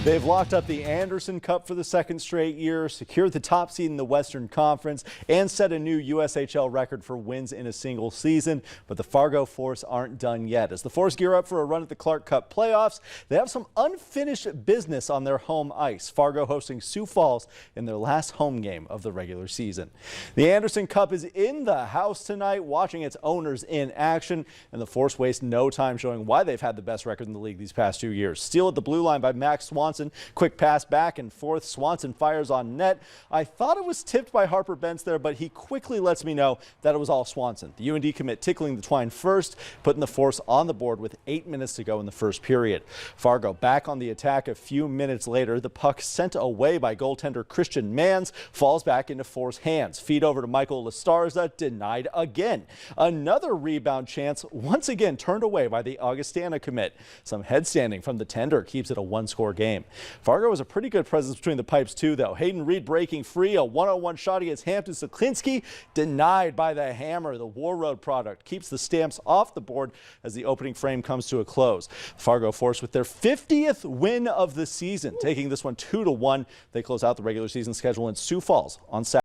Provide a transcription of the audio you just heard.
They've locked up the Anderson Cup for the second straight year, secured the top seed in the Western Conference, and set a new USHL record for wins in a single season. But the Fargo Force aren't done yet. As the Force gear up for a run at the Clark Cup playoffs, they have some unfinished business on their home ice. Fargo hosting Sioux Falls in their last home game of the regular season. The Anderson Cup is in the house tonight, watching its owners in action, and the Force waste no time showing why they've had the best record in the league these past 2 years. Steal at the blue line by Max Swanson. Quick pass back and forth. Swanson fires on net. I thought it was tipped by Harper Bentz there, but he quickly lets me know that it was all Swanson. The UND commit tickling the twine first, putting the Force on the board with 8 minutes to go in the first period. Fargo back on the attack a few minutes later. The puck sent away by goaltender Christian Mans falls back into Force hands. Feed over to Michael Lastarza, denied again. Another rebound chance once again turned away by the Augustana commit. Some headstanding from the tender keeps it a one-score game. Fargo has a pretty good presence between the pipes too, though. Hayden Reed breaking free, a one-on-one shot against Hampton Soklinski, denied by the hammer. The War Road product keeps the Stamps off the board as the opening frame comes to a close. Fargo Force with their 50th win of the season, taking this one 2-1. They close out the regular season schedule in Sioux Falls on Saturday.